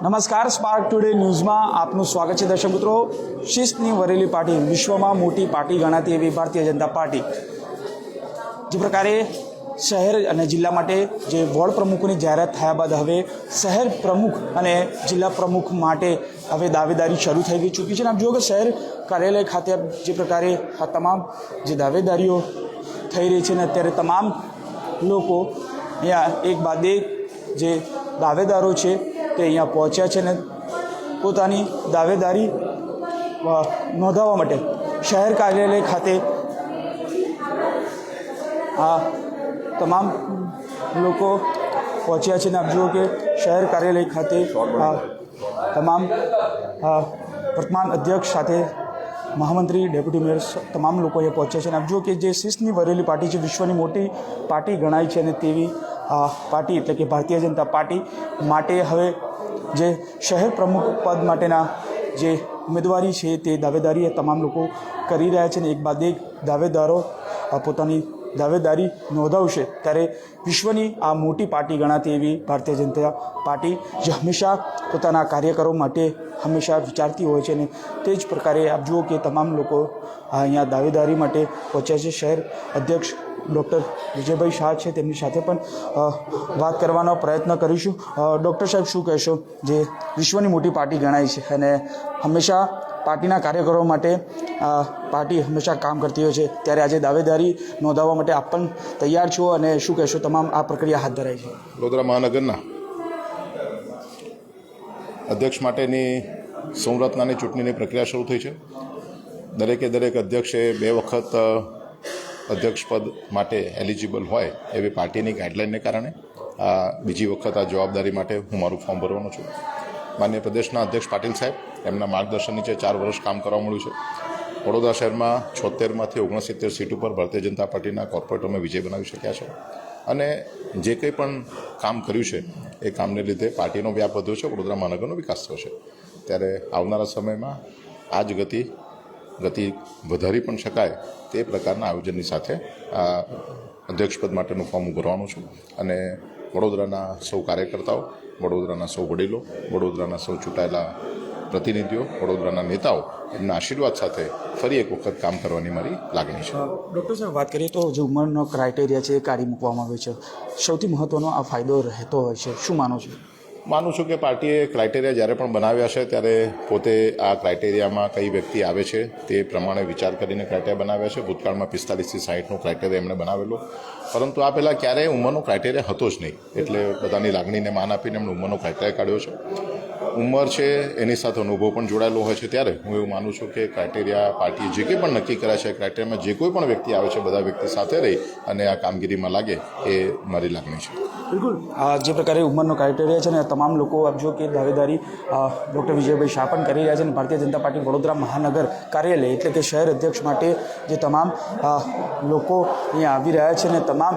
નમસ્કાર, spark today ન્યૂઝમાં આપનું સ્વાગત છે. દર્શક મિત્રો, શિસ્તની વરેલી પાર્ટી, વિશ્વમાં મોટી પાર્ટી ગણાતી એવી ભારતીય જનતા પાર્ટી જે પ્રકારે શહેર અને જિલ્લા માટે જે વોર્ડ પ્રમુખોની જાહેરાત થયા બાદ હવે શહેર પ્રમુખ અને જિલ્લા પ્રમુખ માટે હવે દાવેદારી શરૂ થઈ ગઈ ચૂકી છે. અને આપ જુઓ કે શહેર કાર્યાલય ખાતે જે પ્રકારે આ તમામ જે દાવેદારીઓ થઈ રહી છે ને અત્યારે તમામ લોકો અહીંયા એક બાદ એક જે દાવેદારો છે તે અહીંયા પહોંચ્યા છે ને પોતાની દાવેદારી નોંધાવવા માટે શહેર કાર્યાલય ખાતે આ તમામ લોકો પહોંચ્યા છે. ને આપ જુઓ કે શહેર કાર્યાલય ખાતે તમામ વર્તમાન અધ્યક્ષ સાથે મહામંત્રી, ડેપ્યુટી મેયર તમામ લોકો અહીંયા પહોંચ્યા છે. અને આપ જુઓ કે જે શિસ્તની વરેલી પાર્ટી છે, વિશ્વની મોટી પાર્ટી ગણાય છે અને તેવી પાર્ટી એટલે કે ભારતીય જનતા પાર્ટી માટે હવે જે શહેર પ્રમુખ પદ માટેના જે ઉમેદવારી છે તે દાવેદારી તમામ લોકો કરી રહ્યા છે. અને એક બાદ એક દાવેદારો પોતાની દાવેદારી નોંધાવશે ત્યારે વિશ્વની આ મોટી પાર્ટી ગણાતી એવી ભારતીય જનતા પાર્ટી જે હંમેશા પોતાના કાર્યકરો માટે હંમેશા વિચારતી હોય છે. અને તે જ પ્રકારે આપ જુઓ કે તમામ લોકો અહીંયા દાવેદારી માટે પહોંચ્યા છે. શહેર અધ્યક્ષ ડૉક્ટર વિજયભાઈ શાહ છે, તેમની સાથે પણ વાત કરવાનો પ્રયત્ન કરીશું. ડૉક્ટર સાહેબ, શું કહેશો? જે વિશ્વની મોટી પાર્ટી ગણાય છે અને હંમેશા પાર્ટીના કાર્યકરો માટે પાર્ટી હંમેશા કામ કરતી હોય છે, ત્યારે આજે દાવેદારી નોંધાવવા માટે આપ પણ તૈયાર છો અને શું કહેશો? તમામ આ પ્રક્રિયા હાથ ધરાઈ છે. વડોદરા મહાનગરના અધ્યક્ષ માટેની સંરચનાની ચૂંટણીની પ્રક્રિયા શરૂ થઈ છે. દરેક અધ્યક્ષે 2 વખત અધ્યક્ષપદ માટે એલિજિબલ હોય એવી પાર્ટીની ગાઈડલાઇનને કારણે બીજી વખત આ જવાબદારી માટે હું મારું ફોર્મ ભરવાનો છું. માનનીય પ્રદેશના અધ્યક્ષ પાટીલ સાહેબ, એમના માર્ગદર્શન નીચે 4 વર્ષ કામ કરવા મળ્યું છે. વડોદરા શહેરમાં 76માંથી 69 સીટ ઉપર ભારતીય જનતા પાર્ટીના કોર્પોરેટરોને વિજય બનાવી શક્યા છે. અને જે કંઈ પણ કામ કર્યું છે એ કામને લીધે પાર્ટીનો વ્યાપ વધ્યો છે, વડોદરા મહાનગરનો વિકાસ થયો છે. ત્યારે આવનારા સમયમાં આ જ ગતિ વધારી પણ શકાય તે પ્રકારના આયોજનની સાથે આ અધ્યક્ષપદ માટેનું ફોર્મ ભરવાનું છું. અને વડોદરાના સૌ કાર્યકર્તાઓ, વડોદરાના સૌ વડીલો, વડોદરાના સૌ ચૂંટાયેલા પ્રતિનિધિઓ, વડોદરાના નેતાઓ એમના આશીર્વાદ સાથે ફરી એક વખત કામ કરવાની મારી લાગણી છે. ડૉક્ટર સાહેબ, વાત કરીએ તો જે ઉંમરનો ક્રાઇટેરિયા છે એ કાઢી મૂકવામાં આવે છે, સૌથી મહત્ત્વનો આ ફાયદો રહેતો હોય છે, શું માનો છો? માનું છું કે પાર્ટીએ ક્રાઇટેરિયા જ્યારે પણ બનાવ્યા છે ત્યારે પોતે આ ક્રાઇટેરિયામાં કઈ વ્યક્તિ આવે છે તે પ્રમાણે વિચાર કરીને ક્રાઇટેરિયા બનાવ્યા છે. ભૂતકાળમાં 45 થી 60નો ક્રાઇટેરિયા એમણે બનાવેલો, પરંતુ આ પહેલાં ક્યારેય ઉંમરનો ક્રાઇટેરિયા હતો જ નહીં. એટલે બધાની લાગણીને માન આપીને એમણે ઉંમરનો ક્રાઇટેરિયા કાઢ્યો છે. ઉંમર છે એની સાથે અનુભવ પણ જોડાયેલો હોય છે. ત્યારે હું એવું માનું છું કે ક્રાઇટેરિયા પાર્ટીએ જે કંઈ પણ નક્કી કર્યા છે, ક્રાઇટેરિયામાં જે કોઈ પણ વ્યક્તિ આવે છે બધા વ્યક્તિ સાથે રહી અને આ કામગીરીમાં લાગે એ મારી લાગણી છે. બિલકુલ, જે પ્રકારે ઉંમરનો ક્રાઇટેરિયા છે ને તમામ લોકો આપજો કે દાવેદારી ડૉક્ટર વિજયભાઈ શાહ પણ કરી રહ્યા છે. અને ભારતીય જનતા પાર્ટી વડોદરા મહાનગર કાર્યાલય એટલે કે શહેર અધ્યક્ષ માટે જે તમામ લોકો અહીંયા આવી રહ્યા છે ને તમામ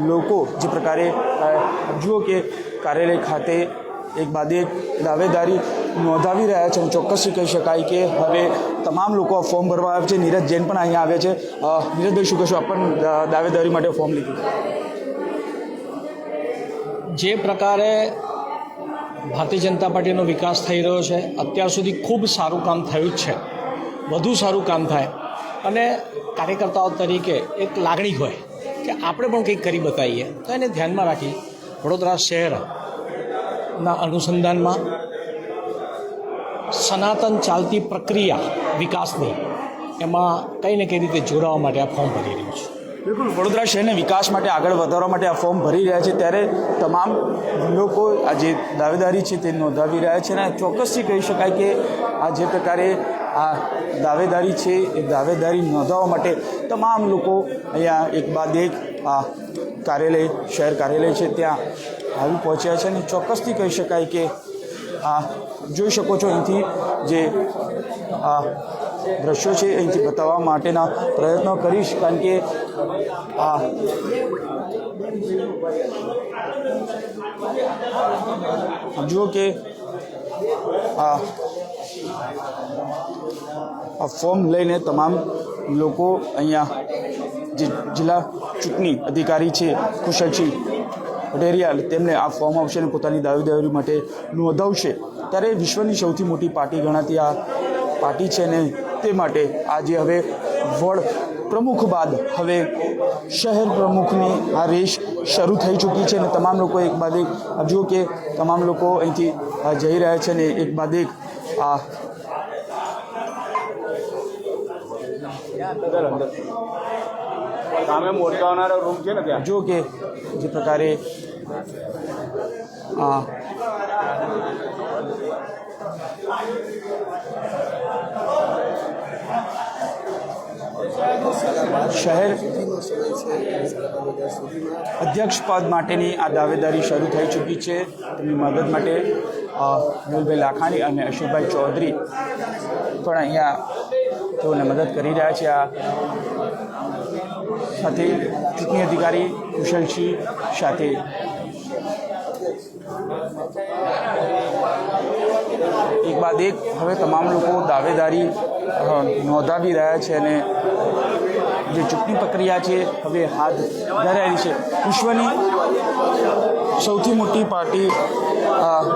લોકો જે પ્રકારે જુઓ કે કાર્યાલય ખાતે એક બાદ એક દાવેદારી નોંધાવી રહ્યા છે. અને ચોક્કસથી કહી શકાય કે હવે તમામ લોકો આ ફોર્મ ભરવા આવે છે. નીરજ જૈન પણ અહીંયા આવ્યા છે. નીરજભાઈ, શું કહેશો? આપ પણ દાવેદારી માટે ફોર્મ લીધું? જે પ્રકારે ભારતીય જનતા પાર્ટીનો વિકાસ થઈ રહ્યો છે, અત્યાર સુધી ખૂબ સારું કામ થયું જ છે, વધુ સારું કામ થાય. અને કાર્યકર્તાઓ તરીકે એક લાગણી હોય કે આપણે પણ કંઈક કરી બતાવીએ, તો એને ધ્યાનમાં રાખી વડોદરા શહેરના અનુસંધાનમાં સનાતન ચાલતી પ્રક્રિયા વિકાસની એમાં કંઈ ને કઈ રીતે જોડાવા માટે આ ફોર્મ ભરી રહ્યું છે. બિલકુલ, વડોદરા શહેરને વિકાસ માટે આગળ વધારવા માટે આ ફોર્મ ભરી રહ્યા છે. ત્યારે તમામ લોકો આ જે દાવેદારી છે તે નોંધાવી રહ્યા છે. અને ચોક્કસથી કહી શકાય કે આ જે પ્રકારે આ દાવેદારી છે એ દાવેદારી નોંધાવવા માટે તમામ લોકો અહીંયા એક બાદ એક આ કાર્યાલય, શહેર કાર્યાલય છે ત્યાં આવી પહોંચ્યા છે. અને ચોક્કસથી કહી શકાય કે આ જોઈ શકો છો અહીંથી જે આ દ્રશ્યો છે અહીંથી બતાવવા માટેના પ્રયત્નો કરીશ, કારણ કે આ જુઓ કે આ ફોર્મ લઈને તમામ લોકો અહીંયા જે જિલ્લા ચૂંટણી અધિકારી છે કુશલસિંહ પટેરિયા તેમને આ ફોર્મ આવશે અને પોતાની દાવેદારી માટે નોંધાવશે ત્યારે વિશ્વની સૌથી મોટી પાર્ટી ગણાતી આ પાર્ટી છે ને તે માટે આજે હવે વોર્ડ પ્રમુખ બાદ હવે શહેર પ્રમુખની આ રેસ શરૂ થઈ ચૂકી છે અને તમામ લોકો એક બાદ એક જુઓ કે તમામ લોકો અહીંથી જઈ રહ્યા છે ને એક બાદ એક આ સામે મોરચા આવનારો રૂમ છે ને ત્યાં જો કે જે પ્રકારે શહેર અધ્યક્ષ પદ માટેની આ દાવેદારી શરૂ થઈ ચૂકી છે તેમની મદદ માટે મેહુલભાઈ લાખાણી અને અશોકભાઈ ચૌધરી પણ અહીંયા તેઓને મદદ કરી રહ્યા છે આ સાથે ચૂંટણી અધિકારી કુશલસિંહ સાથે એક બાદ એક હવે તમામ લોકો દાવેદારી નોંધાવી રહ્યા છે અને જે ચૂંટણી પ્રક્રિયા છે હવે હાથ ધરાયેલી છે વિશ્વની સૌથી મોટી પાર્ટી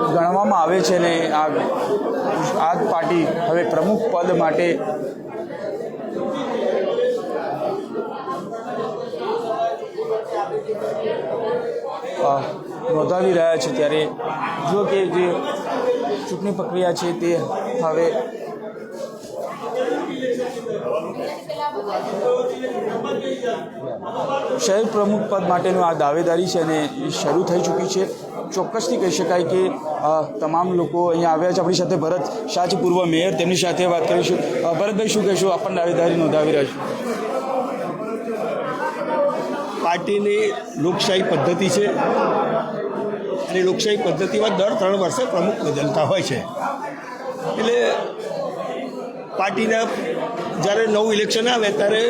ગણવામાં આવે છે અને આ જ પાર્ટી હવે પ્રમુખ પદ માટે નોંધાવી રહ્યા છે ત્યારે જો કે જે ચૂંટણી પ્રક્રિયા છે તે હવે શહેર પ્રમુખ પદ માટેનું આ દાવેદારી છે અને એ શરૂ થઈ ચૂકી છે ચોક્કસથી કહી શકાય કે તમામ લોકો અહીંયા આવ્યા છે આપણી સાથે ભરત શાહ છે પૂર્વ મેયર તેમની સાથે વાત કરીશું ભરતભાઈ શું કહેશો આપણને દાવેદારી નોંધાવી રહ્યા છો પાર્ટીની લોકશાહી પદ્ધતિ છે અને લોકશાહી પદ્ધતિમાં દર 3 વર્ષે પ્રમુખ બદલતા હોય છે એટલે પાર્ટીના જ્યારે નવું ઇલેક્શન આવે ત્યારે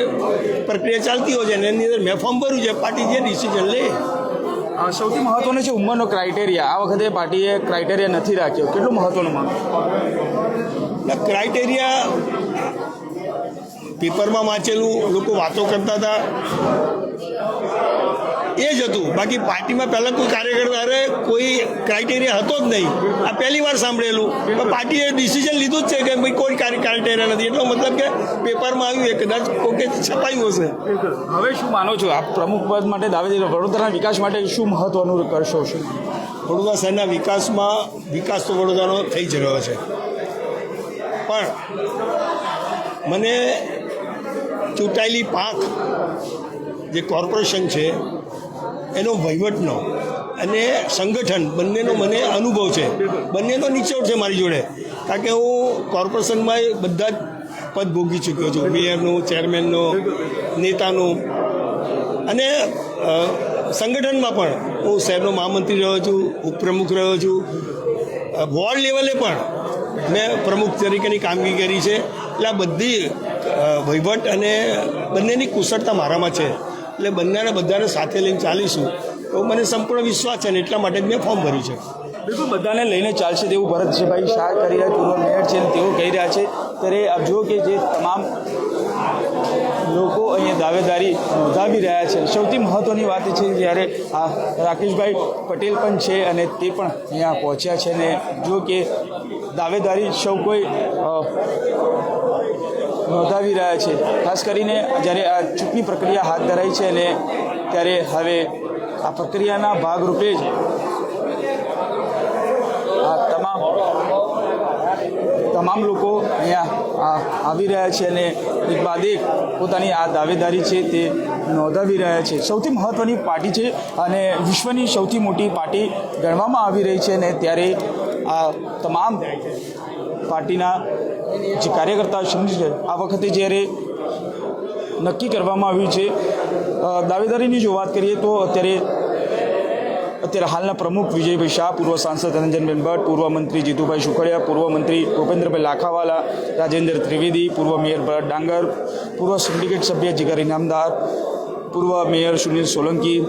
પ્રક્રિયા ચાલતી હોય છે અને એની અંદર મેં ફોર્મ ભર્યું છે પાર્ટી જે ડિસિઝન લે સૌથી મહત્વનો છે ઉંમરનો ક્રાઇટેરિયા આ વખતે પાર્ટીએ ક્રાઇટેરિયા નથી રાખ્યો કેટલું મહત્વનું માનો ક્રાઇટેરિયા પેપરમાં વાંચેલું લોકો વાતો કરતા હતા એ જ હતું બાકી પાર્ટીમાં પહેલાં કોઈ કાર્યકર અરે કોઈ ક્રાઇટેરિયા હતો જ નહીં આ પહેલી વાર સાંભળેલું પણ પાર્ટીએ ડિસિઝન લીધું જ છે કે ભાઈ કોઈ ક્રાઇટેરિયા નથી એટલો મતલબ કે પેપરમાં આવ્યું એ કદાચ કોકે છપાયું હશે હવે શું માનો છો આપ પ્રમુખ પદ માટે દાવેદારી વડોદરાના વિકાસ માટે શું મહત્વનું કરશો શું વડોદરા શહેરના વિકાસ તો વડોદરાનો થઈ જ રહ્યો છે પણ મને ચૂંટાયેલી પાંખ જે કોર્પોરેશન છે એનો વહીવટનો અને સંગઠન બંનેનો મને અનુભવ છે બંનેનો નિચોડ છે મારી જોડે કારણ કે હું કોર્પોરેશનમાં બધા જ પદ ભોગવી ચૂક્યો છું મેયરનું ચેરમેનનો નેતાનું અને સંગઠનમાં પણ હું શહેરનો મહામંત્રી રહ્યો છું ઉપપ્રમુખ રહ્યો છું વોર્ડ લેવલે પણ મેં પ્રમુખ તરીકેની કામગીરી કરી છે એટલે આ બધી વહીવટ અને બંનેની કુશળતા મારામાં છે એટલે બધાને સાથે લઈને ચાલીશું તો મને સંપૂર્ણ વિશ્વાસ છે ને એટલા માટે જ મેં ફોર્મ ભર્યું છે બિલકુલ બધાને લઈને ચાલશે તેવું ભરતભાઈ શાહ કરી રહ્યા પૂર્વ મેયર છે તેઓ કહી રહ્યા છે ત્યારે આપ જુઓ કે જે તમામ લોકો અહીંયા દાવેદારી નોંધાવી રહ્યા છે સૌથી મહત્ત્વની વાત છે જ્યારે આ રાકેશભાઈ પટેલ પણ છે અને તે પણ અહીંયા પહોંચ્યા છે અને જો કે દાવેદારી સૌ કોઈ નોંધાવી રહ્યા છે ખાસ કરીને જ્યારે આ ચૂંટણી પ્રક્રિયા હાથ ધરાઈ છે અને ત્યારે હવે આ પ્રક્રિયાના ભાગરૂપે જ આ તમામ લોકો અહીંયા આવી રહ્યા છે અને એક બાદ એક પોતાની આ દાવેદારી છે તે નોંધાવી રહ્યા છે સૌથી મહત્ત્વની પાર્ટી છે અને વિશ્વની સૌથી મોટી પાર્ટી ગણવામાં આવી રહી છે અને ત્યારે આ તમામ પાર્ટીના જે કાર્યકર્તા સમજી છે આ વખતે જ્યારે નક્કી કરવામાં આવ્યું છે દાવેદારીની જો વાત કરીએ તો અત્યારે હાલના પ્રમુખ વિજયભાઈ શાહ પૂર્વ સાંસદ રંજનબેન ભટ્ટ પૂર્વ મંત્રી જીતુભાઈ સુખડિયા પૂર્વ મંત્રી ભૂપેન્દ્રભાઈ લાખાવાલા રાજેન્દ્ર ત્રિવેદી પૂર્વ મેયર ભરત ડાંગર પૂર્વ સિન્ડિકેટ સભ્ય જીગર ઇનામદાર પૂર્વ મેયર સુનિલ સોલંકી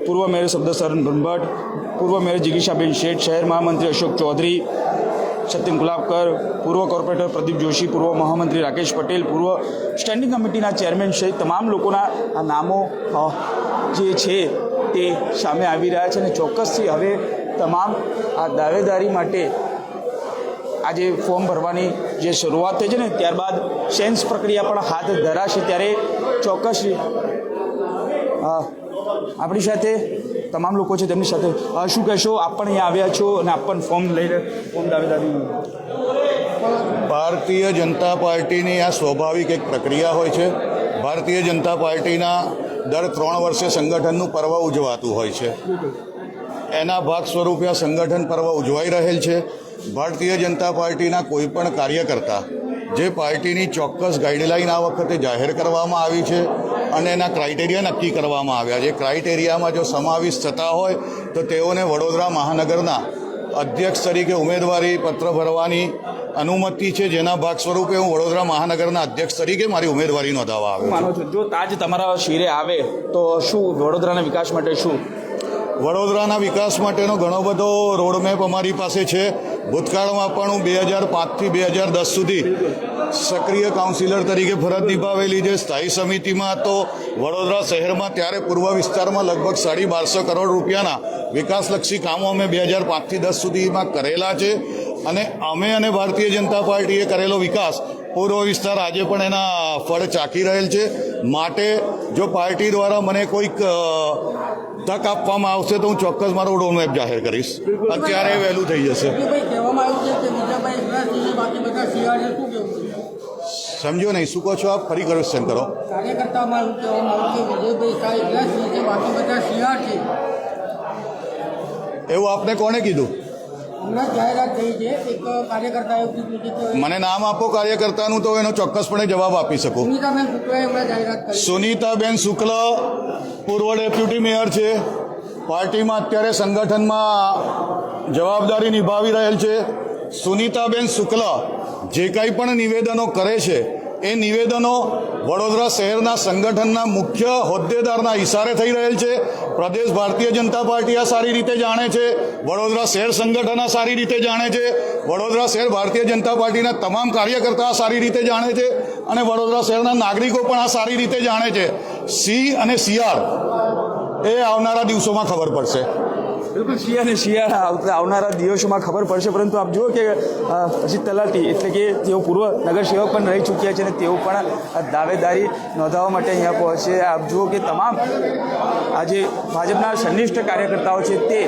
પૂર્વ મેયર શબ્દસરન બ્રહ્મભટ્ટ પૂર્વ મેયર જિગીશાબેન શેઠ શહેર મહામંત્રી અશોક ચૌધરી સત્યમ ગુલાબકર પૂર્વ કોર્પોરેટર પ્રદીપ જોશી પૂર્વ મહામંત્રી રાકેશ પટેલ પૂર્વ સ્ટેન્ડિંગ કમિટીના ચેરમેન સહિત તમામ લોકોના આ નામો જે છે તે સામે આવી રહ્યા છે અને ચોક્કસથી હવે તમામ આ દાવેદારી માટે આજે ફોર્મ ભરવાની જે શરૂઆત થઈ છે ને ત્યારબાદ સેન્સ પ્રક્રિયા પણ હાથ ધરાશે ત્યારે ચોક્કસ આપણી સાથે તમામ લોકો છે તેમની સાથે શું કહેશો? આપ પણ અહીંયા આવ્યા છો અને આપ પણ ફોર્મ લઈને ફોર્મ દાવેદારી ભારતીય જનતા પાર્ટીની આ સ્વાભાવિક એક પ્રક્રિયા હોય છે. ભારતીય જનતા પાર્ટીના દર 3 વર્ષે સંગઠનનું પર્વ ઉજવાતું હોય છે. એના ભાગ સ્વરૂપે આ સંગઠન પર્વ ઉજવાઈ રહેલ છે. ભારતીય જનતા પાર્ટીના કોઈ પણ કાર્યકર્તા જે પાર્ટીની ચોક્કસ ગાઈડલાઈન આ વખતે જાહેર કરવામાં આવી છે અને એના ક્રાઇટેરિયા નક્કી કરવામાં આવ્યા છે. ક્રાઇટેરિયામાં જો સમાવિષ્ટ થતા હોય તો તેઓને વડોદરા મહાનગરના અધ્યક્ષ તરીકે ઉમેદવારી પત્ર ભરવાની અનુમતિ છે, જેના ભાગ સ્વરૂપે હું વડોદરા મહાનગરના અધ્યક્ષ તરીકે મારી ઉમેદવારી નોંધાવવા આવ્યો માનો છો? જો તાજ તમારા શિરે આવે તો શું વડોદરાના વિકાસ માટે શું? વડોદરાના વિકાસ માટેનો ઘણો બધો રોડમેપ અમારી પાસે છે. ભૂતકાળમાં પણ હું 2005થી 2010 સુધી સક્રિય કાઉન્સિલર તરીકે ફરજ નિભાવેલી છે. સ્થાયી સમિતિમાં તો વડોદરા શહેરમાં ત્યારે પૂર્વ વિસ્તારમાં લગભગ 1250 કરોડ રૂપિયાના વિકાસલક્ષી કામો અમે 2005થી 10 સુધીમાં કરેલા છે અને અમે અને ભારતીય જનતા પાર્ટીએ કરેલો વિકાસ પૂર્વ વિસ્તાર આજે પણ એના ફળ ચાખી રહેલ છે. માટે જો પાર્ટી દ્વારા મને કોઈક તક આપવામાં આવશે તો હું ચોક્કસ મારો રોડમેપ જાહેર કરીશ. અત્યારે વહેલું થઈ જશે. સમજો નહીં, શું કહો છો આપ? ફરી ક્વેશ્ચન કરો. એવું આપને કોણે કીધું? મને નામ આપો કાર્યકર્તાનું તો એનો ચોક્કસપણે જવાબ આપી શકું. સુનીતાબેન શુક્લ પૂર્વ ડેપ્યુટી મેયર છે. પાર્ટીમાં અત્યારે સંગઠનમાં જવાબદારી નિભાવી રહેલ છે. સુનીતાબેન શુક્લ જે કંઈ પણ નિવેદનો કરે છે એ નિવેદનો વડોદરા શહેરના સંગઠનના મુખ્ય હોદ્દેદારના ઇશારે થઈ રહેલ છે. પ્રદેશ ભારતીય જનતા પાર્ટી આ સારી રીતે જાણે છે. વડોદરા શહેર સંગઠન આ સારી રીતે જાણે છે. વડોદરા શહેર ભારતીય જનતા પાર્ટીના તમામ કાર્યકર્તા સારી રીતે જાણે છે અને વડોદરા શહેરના નાગરિકો પણ આ સારી રીતે જાણે છે. સિંહ અને શિયાળ એ આવનારા દિવસોમાં ખબર પડશે. બિલકુલ સિંહ અને શિયાળ આવનારા દિવસોમાં ખબર પડશે. પરંતુ આપ જુઓ કે અજીત તલાટી એટલે કે તેઓ પૂર્વ નગરસેવક પણ રહી ચૂક્યા છે અને તેઓ પણ દાવેદારી નોંધાવવા માટે અહીંયા પહોંચે. આપ જુઓ કે તમામ આજે ભાજપના સંનિષ્ઠ કાર્યકર્તાઓ છે તે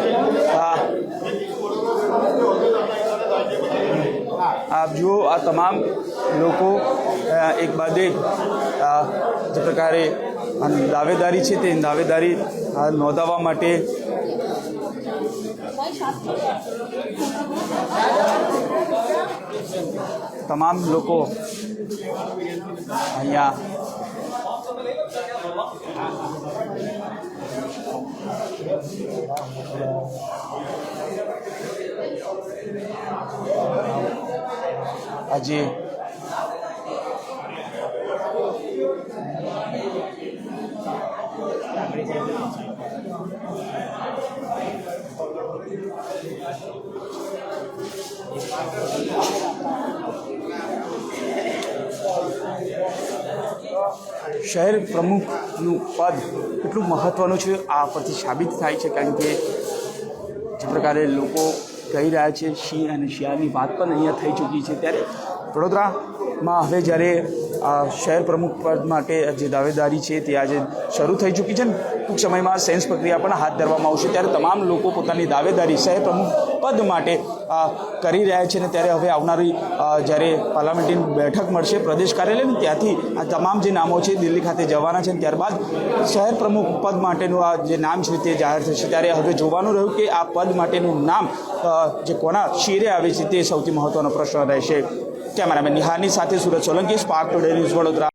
આપ જુઓ આ તમામ લોકો એક બાદ એક જે પ્રકારે દાવેદારી છે તે દાવેદારી નોંધાવવા માટે તમામ લોકો અહીંયા આજે શહેર પ્રમુખનું પદ કેટલું મહત્ત્વનું છે આ પરથી સાબિત થાય છે. કારણ કે જે પ્રકારે લોકો કહી રહ્યા છે સિંહ અને શિયાળની વાત પણ અહીંયા થઈ ચૂકી છે. ત્યારે વડોદરામાં હવે જ્યારે શહેર પ્રમુખ પદ માટે જે દાવેદારી છે તે આજે શરૂ થઈ ચૂકી છે ને ટૂંક સમયમાં સેન્સ પ્રક્રિયા પણ હાથ ધરવામાં આવશે. ત્યારે તમામ લોકો પોતાની દાવેદારી શહેર પ્રમુખ પદ માટે કરી રહ્યા છે ને ત્યારે હવે આવનારી જ્યારે પાર્લામેન્ટની બેઠક મળશે પ્રદેશ કાર્યાલયની ત્યાંથી આ તમામ જે નામો છે દિલ્હી ખાતે જવાના છે. ત્યારબાદ શહેર પ્રમુખ પદ માટેનું આ જે નામ છે તે જાહેર થશે. ત્યારે હવે જોવાનું રહ્યું કે આ પદ માટેનું નામ જે કોના શિરે આવે છે તે સૌથી મહત્ત્વનો પ્રશ્ન રહેશે. કેમેરામેન નિહારની સાથે Surat Solanki, spark today news, Vadodara.